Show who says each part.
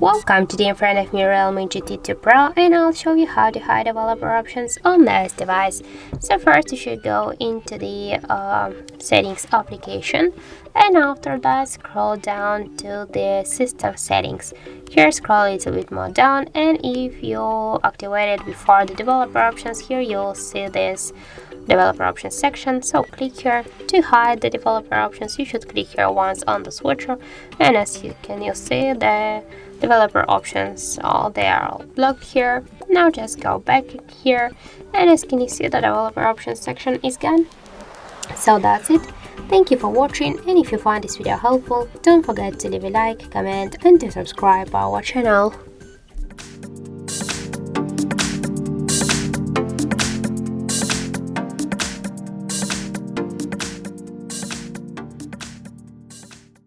Speaker 1: Welcome, today in front of me Realme GT 2 Pro, and I'll show you how to hide developer options on this device. So first you should go into the settings application, and after that scroll down to the system settings. Here scroll a little bit more down, and if you activated before the developer options, here you'll see this developer options section. So click here to hide the developer options. You should click here once on the switcher, and as you see the developer options, they are all blocked here. Now just go back here, and as can you see, the developer options section is gone. So that's it. Thank you for watching, and if you find this video helpful, don't forget to leave a like, comment and to subscribe our channel.